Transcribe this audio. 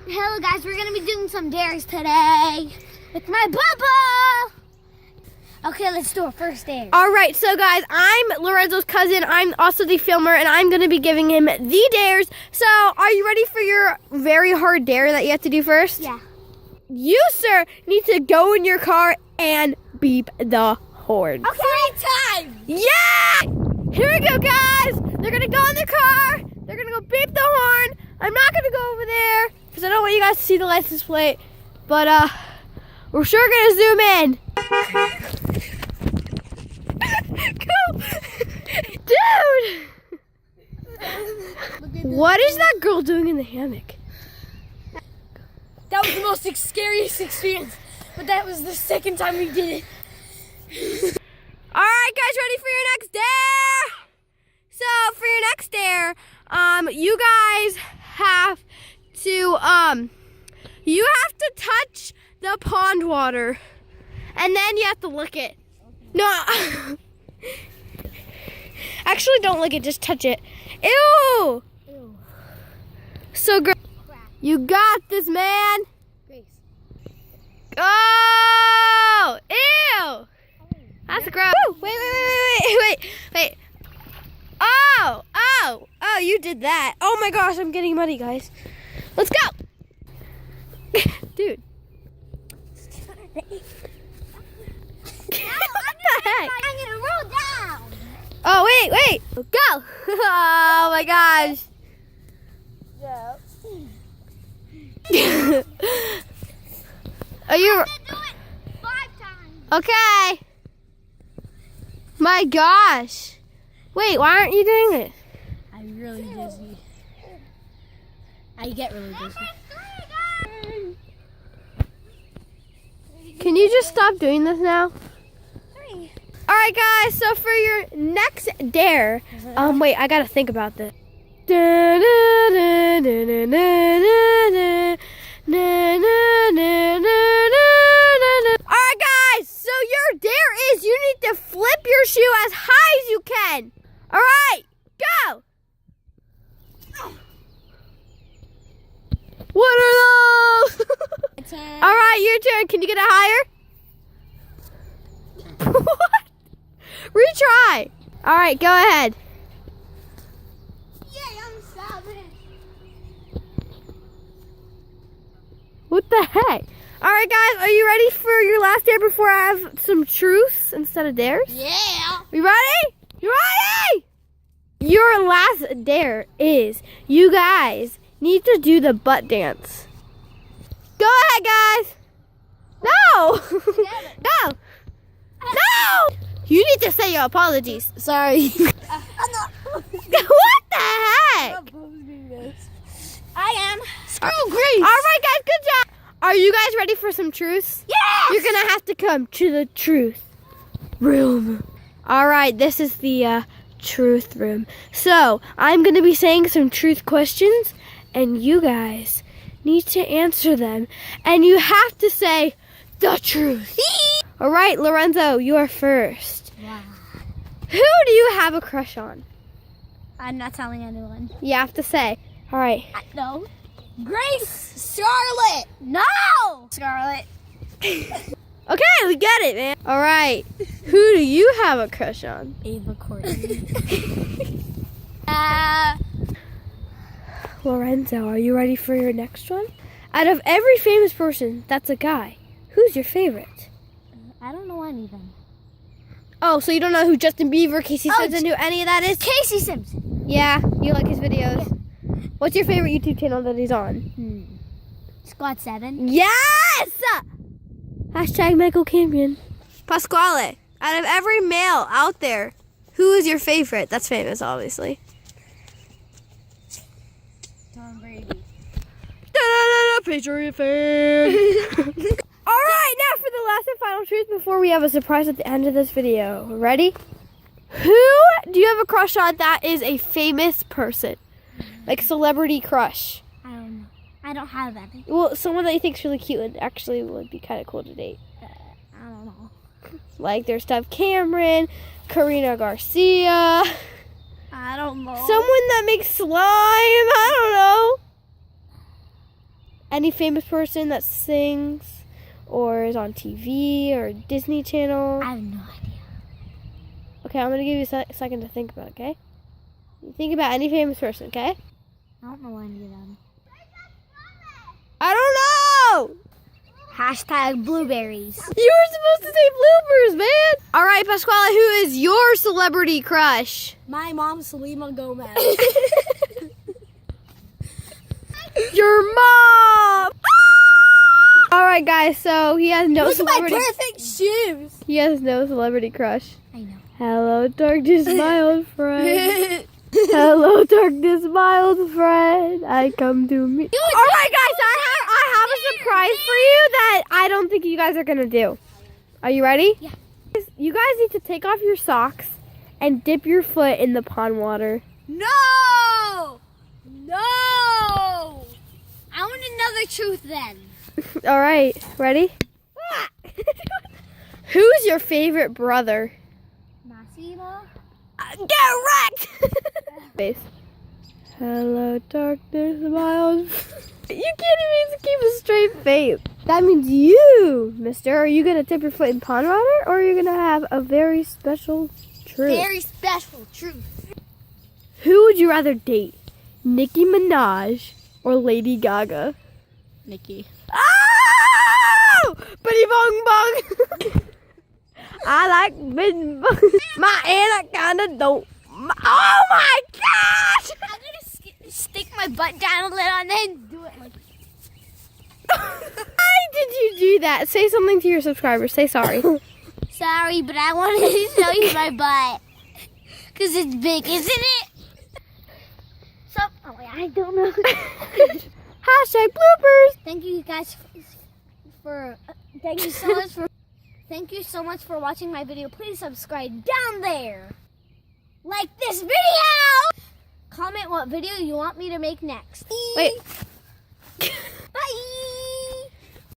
Hello guys, we're gonna be doing some dares today with my bubble. Okay, let's do our first dare. All right, so guys, I'm Lorenzo's cousin. I'm also the filmer, and I'm gonna be giving him the dares. So, are you ready for your very hard dare that you have to do first? Yeah. You, sir, need to go in your car and beep the horn. Okay. 3 times. Yeah! Here we go, guys. They're gonna go in their car. They're gonna go beep the horn. I'm not gonna go over there because I don't want you guys to see the license plate. But we're sure gonna zoom in. Go, dude! What is that girl doing in the hammock? That was the most scariest experience, but that was the second time we did it. All right, guys, ready for your next dare? So for your next dare, you guys have to touch the pond water, and then you have to lick it. No, actually, don't lick it. Just touch it. Ew. Ew. So gross. You got this, man. Grace. Oh, ew. That's gross. Woo. Wait. Oh, you did that. Oh my gosh, I'm getting muddy, guys. Let's go. Dude. What the heck? I'm gonna roll down. Oh, wait. Go. Oh my gosh. Yeah. Are you... I'm gonna do it 5 times. Okay. My gosh. Wait, why aren't you doing it? I'm really dizzy. I get really dizzy. Can you just stop doing this now? 3. All right, guys. So for your next dare, wait, I gotta think about this. All right, guys. So your dare is you need to flip your shoe as high as you can. All right, go. What are those? All right, your turn. Can you get it higher? What? Retry. All right, go ahead. Yeah, I'm stopping. What the heck? All right, guys, are you ready for your last dare before I have some truths instead of dares? Yeah. You ready? You ready? Your last dare is you guys need to do the butt dance. Go ahead, guys. No. No. No. You need to say your apologies. Sorry. I'm not. What the heck? I am. Oh, great. All right, guys, good job. Are you guys ready for some truths? Yes. You're going to have to come to the truth room. All right, this is the truth room. So, I'm going to be saying some truth questions, and you guys need to answer them. And you have to say the truth. All right, Lorenzo, you are first. Wow. Who do you have a crush on? I'm not telling anyone. You have to say. All right. No. Grace. Scarlett. No. Scarlett. Okay, we get it, man. All right. Who do you have a crush on? Ava Courtney. Lorenzo, are you ready for your next one? Out of every famous person that's a guy, who's your favorite? I don't know anything. Oh, so you don't know who Justin Bieber, Casey Simpson, who any of that is? Casey Simpson. Yeah, you like his videos. What's your favorite YouTube channel that he's on? Squad 7. Yes! Hashtag Michael Campion. Pasquale, out of every male out there, who is your favorite? That's famous, obviously. Tom Brady. Patriot fan. All right, now for the last and final truth before we have a surprise at the end of this video. Ready? Who do you have a crush on that is a famous person? Like celebrity crush. I don't know. I don't have any. Well, someone that you think is really cute and actually would be kind of cool to date. I don't know. Like there's Steph Cameron, Karina Garcia. I don't know. Someone that makes slime. I don't know. Any famous person that sings or is on TV or Disney Channel? I have no idea. Okay, I'm going to give you a second to think about it, okay? Think about any famous person, okay? I don't know any of them. I don't know! Hashtag blueberries. You were supposed to say bloopers, man! All right, Pasquale, who is your celebrity crush? My mom, Selena Gomez. Your mom! All right, guys, so he has no Look celebrity... at my perfect shoes. He has no celebrity crush. I know. Hello, darkness, my old friend. Hello, darkness, my old friend. I come to me. All right, guys, I have a surprise for you that I don't think you guys are gonna do. Are you ready? Yeah. You guys need to take off your socks and dip your foot in the pond water. No! No! I want another truth then. All right, ready? Who's your favorite brother? Massimo? Get wrecked! Face. Hello, darkness, my old... You can't even keep a straight face. That means you, mister. Are you going to dip your foot in pond water, or are you going to have a very special truth? Very special truth. Who would you rather date? Nicki Minaj or Lady Gaga? Nikki. Oh! Bitty bong bong! I like bitty bong. My anaconda don't. Oh my gosh! I'm gonna stick my butt down a little and then do it like. Why did you do that? Say something to your subscribers. Say sorry. Sorry, but I wanted to show you my butt. Because it's big, isn't it? So, oh wait, I don't know. Hashtag bloopers. Thank you guys for thank you so much for watching my video. Please subscribe down there. Like this video. Comment what video you want me to make next. Wait.